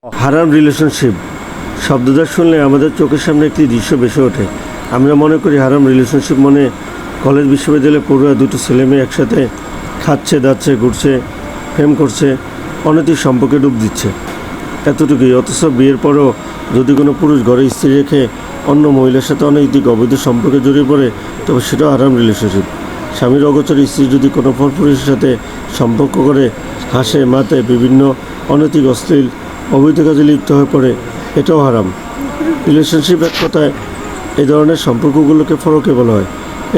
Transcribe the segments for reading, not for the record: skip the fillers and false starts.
হারাম রিলেশনশিপ শব্দটা শুনলে আমাদের চোখের সামনে একটি দৃশ্য ভেসে ওঠে। আমরা মনে করি হারাম রিলেশনশিপ মানে কলেজ বিশ্ববিদ্যালয়ে পড়ুয়া দুটো ছেলে মেয়ে একসাথে খাচ্ছে দাচ্ছে ঘুরছে প্রেম করছে অনৈতিক সম্পর্কে ডুব দিচ্ছে, এতটুকুই। অথচ বিয়ের পরও যদি কোনো পুরুষ ঘরে স্ত্রী রেখে অন্য মহিলার সাথে অনৈতিক অবৈধ সম্পর্কে জড়িয়ে পড়ে তবে সেটাও হারাম রিলেশনশিপ। স্বামীর অগোচরে স্ত্রী যদি কোনো পরপুরুষের সাথে সম্পর্ক করে হাসে মাতে বিভিন্ন অনৈতিক অশ্লীল অবৈধ কাজে লিপ্ত হয়ে পড়ে এটাও হারাম। রিলেশনশিপ এক কথায় এই ধরনের সম্পর্কগুলোকে ফরকে বলা হয়।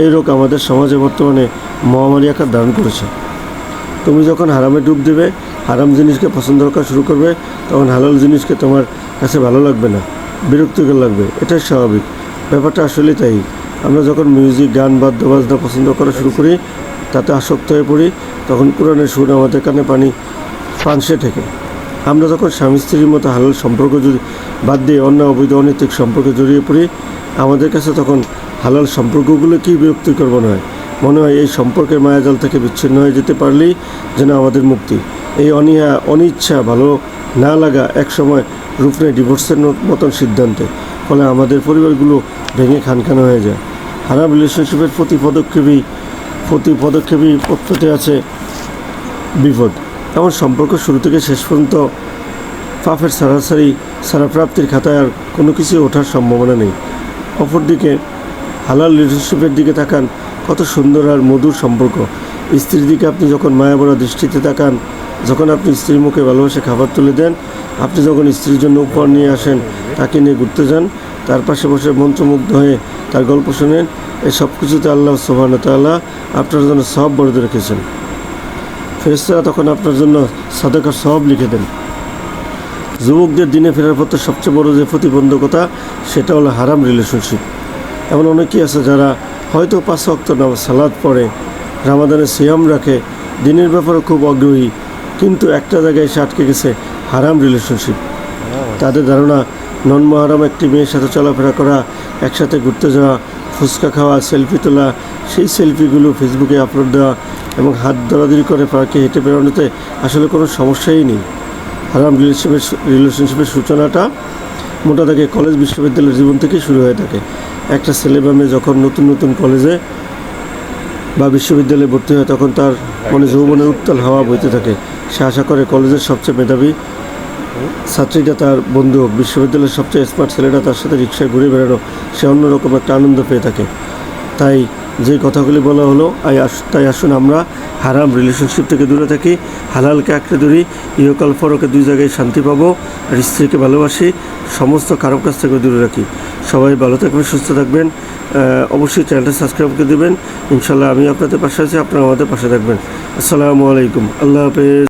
এই রোগ আমাদের সমাজে বর্তমানে মহামারী আকার ধারণ করেছে। তুমি যখন হারামে ডুব দেবে, হারাম জিনিসকে পছন্দ করা শুরু করবে, তখন হালাল জিনিসকে তোমার কাছে ভালো লাগবে না, বিরক্তিকর লাগবে। এটাই স্বাভাবিক, ব্যাপারটা আসলে তাই। আমরা যখন মিউজিক গান বাদ্যবাজনা পছন্দ করা শুরু করি, তাতে আসক্ত হয়ে পড়ি, তখন কোরআনের সুর আমাদের কানে পানসে ঠেকে। আমরা যখন স্বামী স্ত্রীর মতো হালাল সম্পর্ক যদি বাদ দিয়ে অন্য অবৈধ অনৈতিক সম্পর্কে জড়িয়ে পড়ি, আমাদের কাছে তখন হালাল সম্পর্কগুলো কি বিরক্তিকর মনে হয় এই সম্পর্কের মায়াজাল থেকে বিচ্ছিন্ন হয়ে যেতে পারলেই যেন আমাদের মুক্তি। এই অনিচ্ছা ভালো না লাগা একসময় রূপ নেয় ডিভোর্সের মতন সিদ্ধান্তে, ফলে আমাদের পরিবারগুলো ভেঙে খানখান হয়ে যায়। হারাম রিলেশনশিপের প্রতি পদক্ষেপই পথে আছে বিপদ। এমন সম্পর্ক শুরু থেকে শেষ পর্যন্ত পাপের সারাপ্রাপ্তির খাতায় আর কোনো কিছু ওঠার সম্ভাবনা নেই। অপরদিকে হালাল রিলেশনশিপের দিকে তাকান, কত সুন্দর আর মধুর সম্পর্ক। স্ত্রীর দিকে আপনি যখন মায়াভরা দৃষ্টিতে তাকান, যখন আপনি স্ত্রীর মুখে ভালোবাসে খাবার তুলে দেন, আপনি যখন স্ত্রীর জন্য উপহার নিয়ে আসেন, তাকে নিয়ে ঘুরতে যান, তার পাশে বসে মন্ত্রমুগ্ধ হয়ে তার গল্প শোনেন, এই সব কিছুতে আল্লাহ সুবহানাহু ওয়া তাআলা আপনার জন্য সওয়াব বরাদ্দ রেখেছেন। ফেরেশতারা তখন আপনার জন্য সাদাকার সওয়াব লিখে দেন। যুবকদের দিনে ফেরার পথে সবচেয়ে বড় যে প্রতিবন্ধকতা সেটা হলো হারাম রিলেশনশিপ। এমন অনেকেই আছে যারা হয়তো 5 ওয়াক্ত নামাজ সালাত পড়ে, রামাদানে সিয়াম রাখে, দিনের ব্যাপারে খুব আগ্রহী, কিন্তু একটা জায়গায় এসে আটকে গেছে হারাম রিলেশনশিপ। তাদের ধারণা নন মহারাম একটি মেয়ের সাথে চলাফেরা করা, একসাথে ঘুরতে যাওয়া, ফুচকা খাওয়া, সেলফি তোলা, সেই সেলফিগুলো ফেসবুকে আপলোড দেওয়া এবং হাত ধরাধরি করে পার্কে হেঁটে বেরোনোতে আসলে কোনো সমস্যাই নেই। হারাম রিলেশনশিপের সূচনাটা মোটা দাগে কলেজ বিশ্ববিদ্যালয়ের জীবন থেকেই শুরু হয়ে থাকে। একটা ছেলে বা মেয়ে যখন নতুন কলেজে বা বিশ্ববিদ্যালয়ে ভর্তি হয়, তখন তার মনে যৌবনের উত্তাল হাওয়া বইতে থাকে। সে আশা করে কলেজের সবচেয়ে মেধাবী ছাত্রীটা তার বন্ধু হোক, বিশ্ববিদ্যালয়ের সবচেয়ে স্মার্ট ছেলেটা তার সাথে রিক্সায় ঘুরে বেড়ানো, সে অন্যরকম একটা আনন্দ পেয়ে থাকে। তাই যে কথাগুলি বলা হলো, তাই আসুন আমরা হারাম রিলেশনশিপ থেকে দূরে থাকি, হালালকে আঁকড়ে ধরি, ইহকাল পরকে দুই জায়গায় শান্তি পাবো, আর স্ত্রীকে ভালোবাসি, সমস্ত খারাপ কাজ থেকে দূরে রাখি। সবাই ভালো থাকবেন, সুস্থ থাকবেন। অবশ্যই চ্যানেলটা সাবস্ক্রাইব করে দেবেন। ইনশাল্লাহ আমি আপনাদের পাশে আছি, আপনারা আমাদের পাশে থাকবেন। আসসালামু আলাইকুম, আল্লাহ হাফেজ।